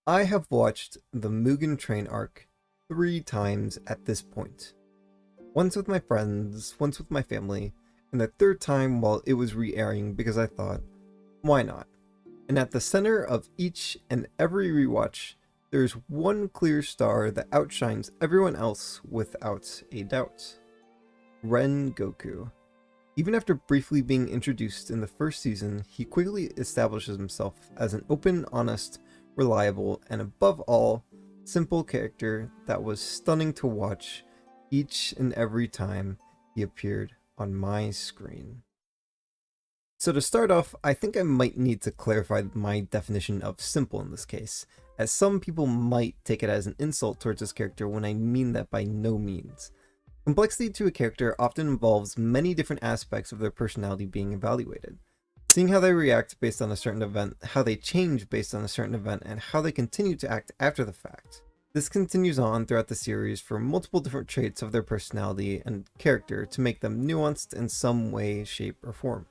I have watched the Mugen Train arc 3 times at this point. Once with my friends, once with my family, and the third time while it was re-airing because I thought, why not? And at the center of each and every rewatch, there's one clear star that outshines everyone else without a doubt. Rengoku. Even after briefly being introduced in the first season, he quickly establishes himself as an open, honest, reliable, and above all, simple character that was stunning to watch each and every time he appeared on my screen. So to start off, I think I might need to clarify my definition of simple in this case, as some people might take it as an insult towards this character when I mean that by no means. Complexity to a character often involves many different aspects of their personality being evaluated. Seeing how they react based on a certain event, how they change based on a certain event, and how they continue to act after the fact. This continues on throughout the series for multiple different traits of their personality and character to make them nuanced in some way, shape, or form.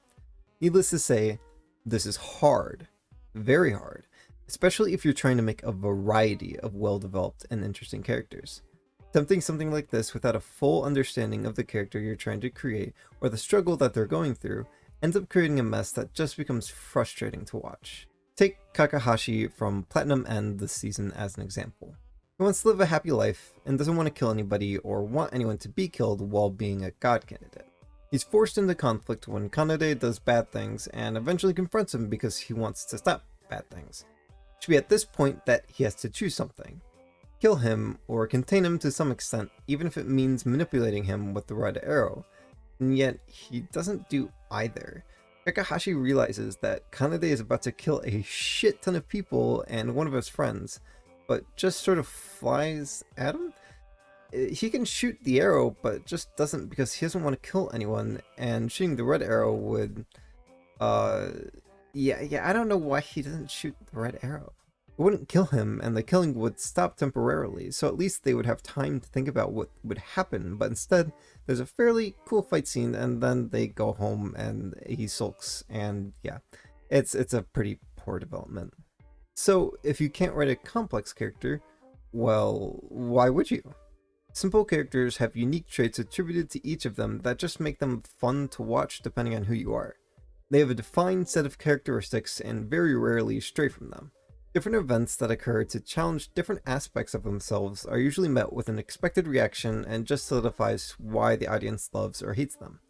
Needless to say, this is hard. Very hard. Especially if you're trying to make a variety of well-developed and interesting characters. Attempting something like this without a full understanding of the character you're trying to create or the struggle that they're going through ends up creating a mess that just becomes frustrating to watch. Take Kakahashi from Platinum End this season as an example. He wants to live a happy life and doesn't want to kill anybody or want anyone to be killed while being a god candidate. He's forced into conflict when Kanade does bad things and eventually confronts him because he wants to stop bad things. It should be at this point that he has to choose something. Kill him or contain him to some extent, even if it means manipulating him with the red arrow, and yet he doesn't do either. Kakahashi realizes that Kanade is about to kill a shit ton of people and one of his friends, but just sort of flies at him. He can shoot the arrow, but just doesn't because he doesn't want to kill anyone, and shooting the red arrow would, yeah, I don't know why he doesn't shoot the red arrow. It wouldn't kill him, and the killing would stop temporarily, so at least they would have time to think about what would happen, but instead, there's a fairly cool fight scene, and then they go home, and he sulks, and yeah, it's a pretty poor development. So, if you can't write a complex character, well, why would you? Simple characters have unique traits attributed to each of them that just make them fun to watch depending on who you are. They have a defined set of characteristics and very rarely stray from them. Different events that occur to challenge different aspects of themselves are usually met with an expected reaction and just solidifies why the audience loves or hates them.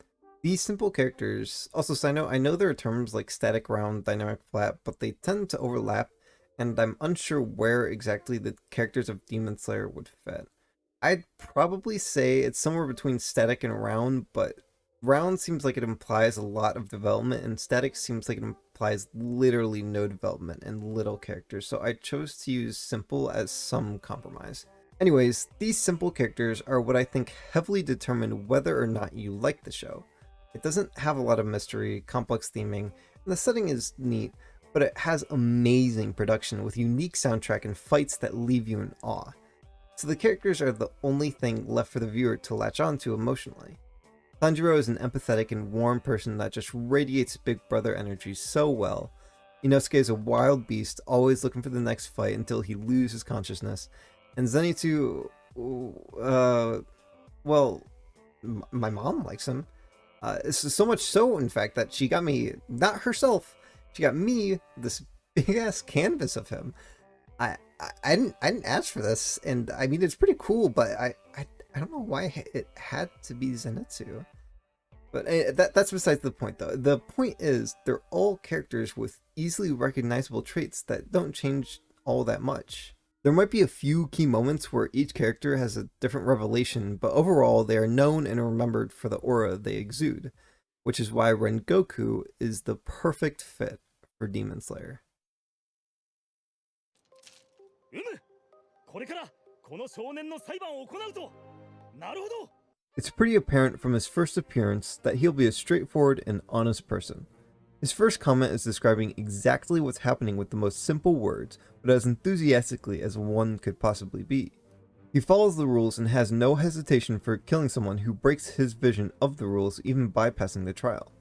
These simple characters, also side note, I know there are terms like static round, dynamic flat, but they tend to overlap, and I'm unsure where exactly the characters of Demon Slayer would fit. I'd probably say it's somewhere between static and round, but round seems like it implies a lot of development, and static seems like it implies literally no development and little characters, so I chose to use simple as some compromise. Anyways, these simple characters are what I think heavily determine whether or not you like the show. It doesn't have a lot of mystery, complex theming, and the setting is neat, but it has amazing production with unique soundtrack and fights that leave you in awe. So the characters are the only thing left for the viewer to latch onto emotionally. Tanjiro is an empathetic and warm person that just radiates big brother energy so well. Inosuke is a wild beast, always looking for the next fight until he loses consciousness. And Zenitsu, well, my mom likes him. So much so, in fact, that she got me, not herself, she got me this big ass canvas of him. I didn't ask for this, and I mean it's pretty cool, but I don't know why it had to be Zenitsu. But that's besides the point, though. The point is, they're all characters with easily recognizable traits that don't change all that much. There might be a few key moments where each character has a different revelation, but overall they are known and remembered for the aura they exude, which is why Rengoku is the perfect fit for Demon Slayer. It's pretty apparent from his first appearance that he'll be a straightforward and honest person. His first comment is describing exactly what's happening with the most simple words, but as enthusiastically as one could possibly be. He follows the rules and has no hesitation for killing someone who breaks his vision of the rules, even bypassing the trial.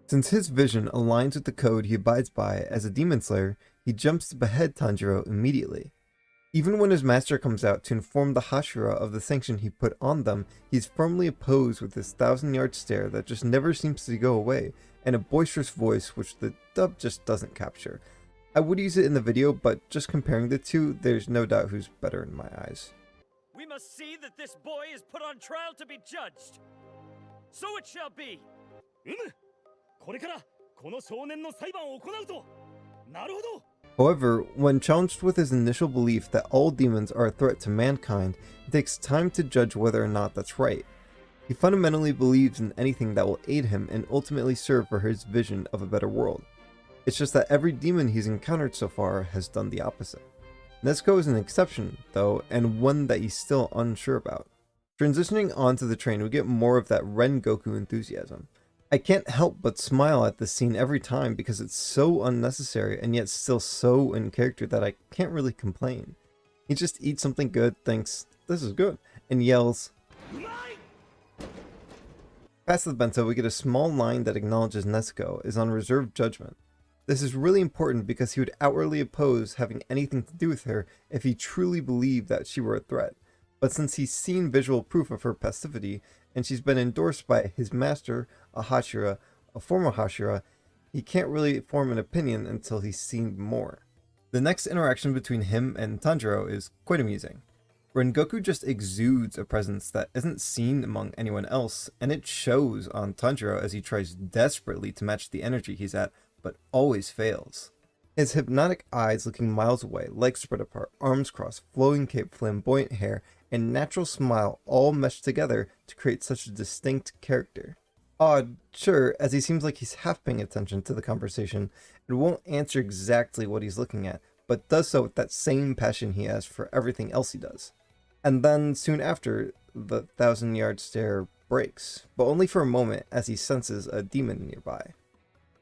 Since his vision aligns with the code he abides by as a demon slayer, he jumps to behead Tanjiro immediately. Even when his master comes out to inform the Hashira of the sanction he put on them, he's firmly opposed with his 1,000-yard stare that just never seems to go away, and a boisterous voice which the dub just doesn't capture. I would use it in the video, but just comparing the two, there's no doubt who's better in my eyes. We must see that this boy is put on trial to be judged. So it shall be. これからこの少年の裁判を行うと。なるほど。 However, when challenged with his initial belief that all demons are a threat to mankind, it takes time to judge whether or not that's right. He fundamentally believes in anything that will aid him and ultimately serve for his vision of a better world. It's just that every demon he's encountered so far has done the opposite. Nezuko is an exception, though, and one that he's still unsure about. Transitioning onto the train, we get more of that Rengoku enthusiasm. I can't help but smile at this scene every time because it's so unnecessary and yet still so in character that I can't really complain. He just eats something good, thinks, "This is good," and yells. Past the bento, we get a small line that acknowledges Nezuko is on reserved judgment. This is really important because he would outwardly oppose having anything to do with her if he truly believed that she were a threat. But since he's seen visual proof of her passivity, and she's been endorsed by his master, a Hashira, a former Hashira, he can't really form an opinion until he's seen more. The next interaction between him and Tanjiro is quite amusing. Rengoku just exudes a presence that isn't seen among anyone else, and it shows on Tanjiro as he tries desperately to match the energy he's at, but always fails. His hypnotic eyes looking miles away, legs spread apart, arms crossed, flowing cape, flamboyant hair, and natural smile all meshed together to create such a distinct character. Odd, sure, as he seems like he's half paying attention to the conversation and won't answer exactly what he's looking at, but does so with that same passion he has for everything else he does. And then, soon after, the 1,000-yard stare breaks, but only for a moment as he senses a demon nearby.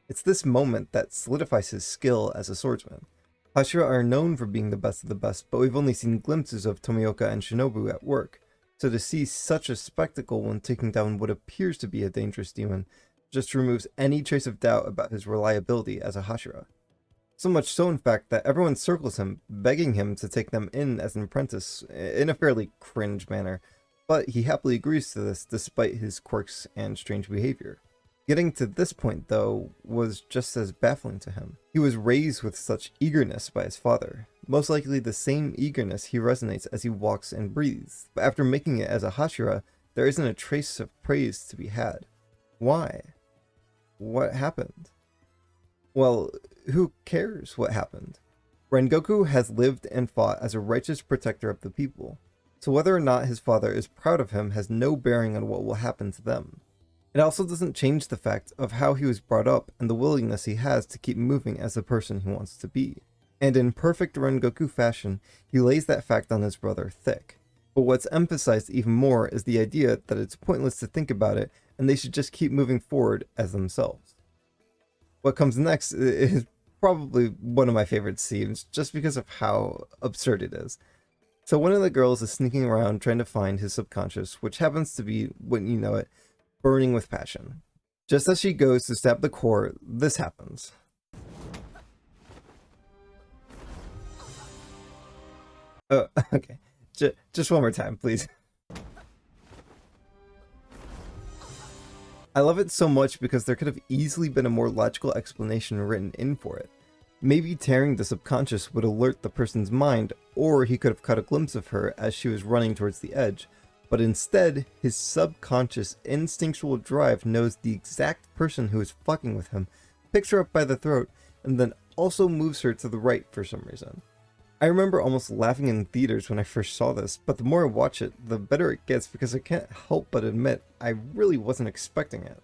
It's this moment that solidifies his skill as a swordsman. Hashira are known for being the best of the best, but we've only seen glimpses of Tomioka and Shinobu at work, so to see such a spectacle when taking down what appears to be a dangerous demon just removes any trace of doubt about his reliability as a Hashira. So much so, in fact, that everyone circles him, begging him to take them in as an apprentice in a fairly cringe manner, but he happily agrees to this despite his quirks and strange behavior. Getting to this point, though, was just as baffling to him. He was raised with such eagerness by his father, most likely the same eagerness he resonates as he walks and breathes, but after making it as a Hashira, there isn't a trace of praise to be had. Why? What happened? Well, who cares what happened? Rengoku has lived and fought as a righteous protector of the people, so whether or not his father is proud of him has no bearing on what will happen to them. It also doesn't change the fact of how he was brought up and the willingness he has to keep moving as the person he wants to be. And in perfect Rengoku fashion, he lays that fact on his brother thick. But what's emphasized even more is the idea that it's pointless to think about it and they should just keep moving forward as themselves. What comes next is probably one of my favorite scenes just because of how absurd it is. So one of the girls is sneaking around trying to find his subconscious, which happens to be, wouldn't you know it, burning with passion. Just as she goes to stab the core, this happens. Oh, okay. Just one more time, please. I love it so much because there could have easily been a more logical explanation written in for it. Maybe tearing the subconscious would alert the person's mind, or he could have caught a glimpse of her as she was running towards the edge. But instead, his subconscious instinctual drive knows the exact person who is fucking with him, picks her up by the throat, and then also moves her to the right for some reason. I remember almost laughing in theaters when I first saw this, but the more I watch it, the better it gets because I can't help but admit I really wasn't expecting it.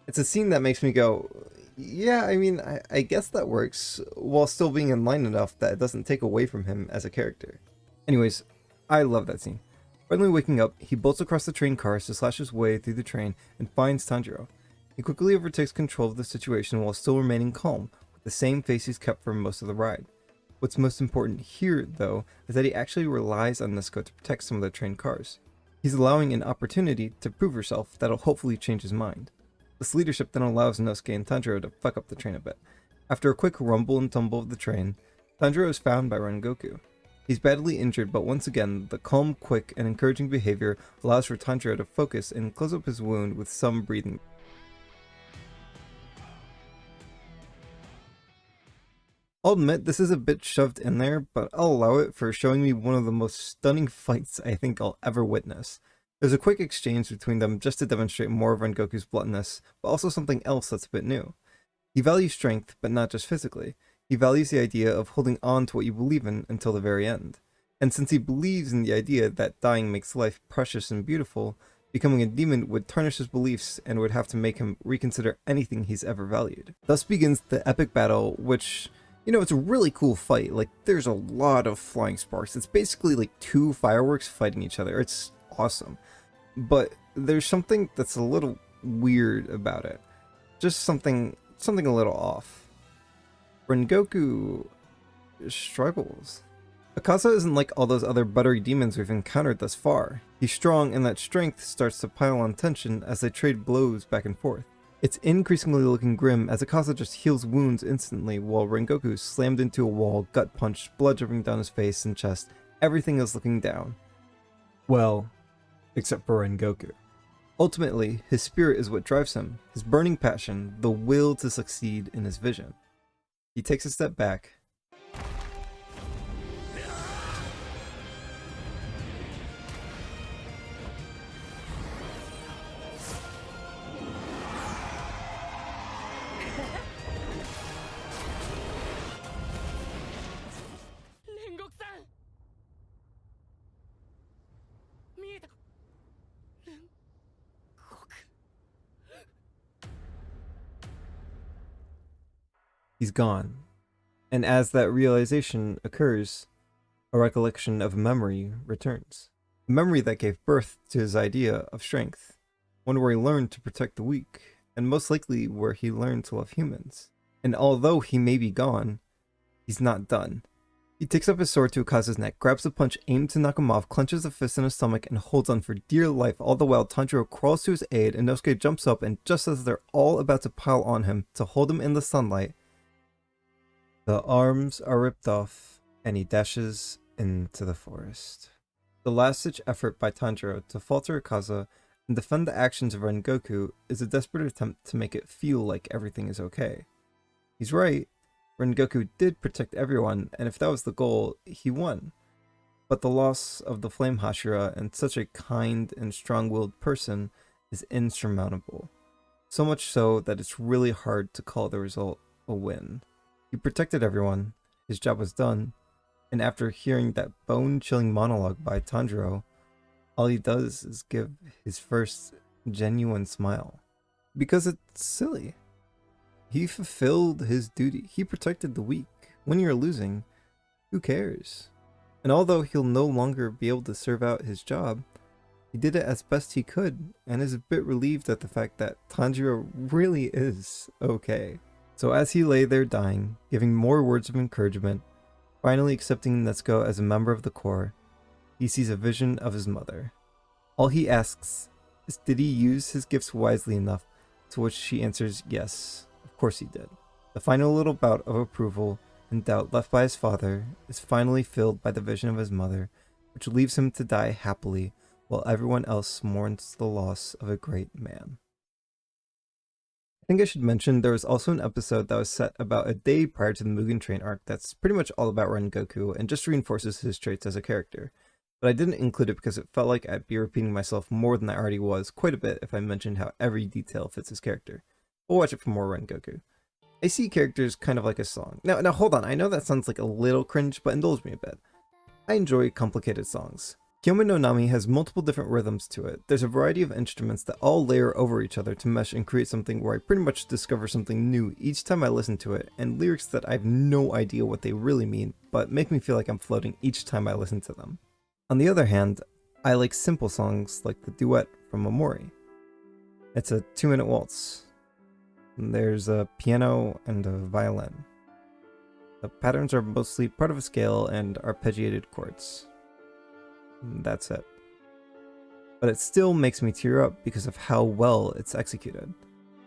It's a scene that makes me go, yeah, I mean, I guess that works, while still being in line enough that it doesn't take away from him as a character. Anyways, I love that scene. Finally waking up, he bolts across the train cars to slash his way through the train and finds Tanjiro. He quickly overtakes control of the situation while still remaining calm, with the same face he's kept for most of the ride. What's most important here, though, is that he actually relies on Nezuko to protect some of the train cars. He's allowing an opportunity to prove herself that'll hopefully change his mind. This leadership then allows Inosuke and Tanjiro to fuck up the train a bit. After a quick rumble and tumble of the train, Tanjiro is found by Rengoku. He's badly injured, but once again, the calm, quick, and encouraging behavior allows for Tanjiro to focus and close up his wound with some breathing. I'll admit this is a bit shoved in there, but I'll allow it for showing me one of the most stunning fights I think I'll ever witness. There's a quick exchange between them just to demonstrate more of Rengoku's bluntness, but also something else that's a bit new. He values strength, but not just physically. He values the idea of holding on to what you believe in until the very end. And since he believes in the idea that dying makes life precious and beautiful, becoming a demon would tarnish his beliefs and would have to make him reconsider anything he's ever valued. Thus begins the epic battle, which, you know, it's a really cool fight. Like, there's a lot of flying sparks. It's basically like two fireworks fighting each other. It's awesome. But there's something that's a little weird about it. Just something a little off. Rengoku struggles. Akaza isn't like all those other buttery demons we've encountered thus far. He's strong, and that strength starts to pile on tension as they trade blows back and forth. It's increasingly looking grim as Akaza just heals wounds instantly while Rengoku slammed into a wall, gut punched, blood dripping down his face and chest. Everything is looking down. Well, except for Rengoku. Ultimately, his spirit is what drives him, his burning passion, the will to succeed in his vision. He takes a step back. Rengoku-san! He's gone. And as that realization occurs, a recollection of memory returns. A memory that gave birth to his idea of strength. One where he learned to protect the weak, and most likely where he learned to love humans. And although he may be gone, he's not done. He takes up his sword to Akaza's neck, grabs the punch aimed to knock him off, clenches a fist in his stomach, and holds on for dear life, all the while Tanjiro crawls to his aid, and Inosuke jumps up, and just as they're all about to pile on him to hold him in the sunlight, the arms are ripped off, and he dashes into the forest. The last-ditch effort by Tanjiro to falter Akaza and defend the actions of Rengoku is a desperate attempt to make it feel like everything is okay. He's right. Rengoku did protect everyone, and if that was the goal, he won. But the loss of the Flame Hashira and such a kind and strong-willed person is insurmountable. So much so that it's really hard to call the result a win. He protected everyone, his job was done, and after hearing that bone-chilling monologue by Tanjiro, all he does is give his first genuine smile. Because it's silly. He fulfilled his duty. He protected the weak. When you're losing, who cares? And although he'll no longer be able to serve out his job, he did it as best he could, and is a bit relieved at the fact that Tanjiro really is okay. So as he lay there dying, giving more words of encouragement, finally accepting Nezuko as a member of the Corps, he sees a vision of his mother. All he asks is, did he use his gifts wisely enough? To which she answers yes, of course he did. The final little bout of approval and doubt left by his father is finally filled by the vision of his mother, which leaves him to die happily while everyone else mourns the loss of a great man. I think I should mention there was also an episode that was set about a day prior to the Mugen Train arc that's pretty much all about Rengoku and just reinforces his traits as a character. But I didn't include it because it felt like I'd be repeating myself more than I already was quite a bit if I mentioned how every detail fits his character. We'll watch it for more Rengoku. I see characters kind of like a song. Now hold on, I know that sounds like a little cringe, but indulge me a bit. I enjoy complicated songs. Kyomen no Nami has multiple different rhythms to it. There's a variety of instruments that all layer over each other to mesh and create something where I pretty much discover something new each time I listen to it, and lyrics that I have no idea what they really mean, but make me feel like I'm floating each time I listen to them. On the other hand, I like simple songs like the duet from Omori. It's a 2-minute waltz. There's a piano and a violin. The patterns are mostly part of a scale and arpeggiated chords. That's it. But it still makes me tear up because of how well it's executed.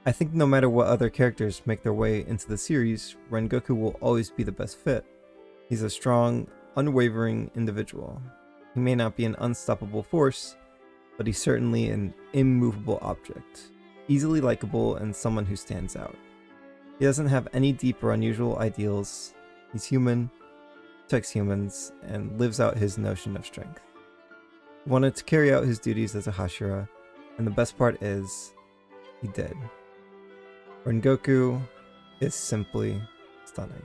I think no matter what other characters make their way into the series, Rengoku will always be the best fit. He's a strong, unwavering individual. He may not be an unstoppable force, but he's certainly an immovable object, easily likable and someone who stands out. He doesn't have any deep or unusual ideals. He's human, protects humans, and lives out his notion of strength. He wanted to carry out his duties as a Hashira, and the best part is, he did. Rengoku is simply stunning.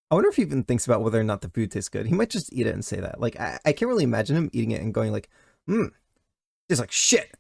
I wonder if he even thinks about whether or not the food tastes good. He might just eat it and say that. Like, I can't really imagine him eating it and going like, tastes like shit.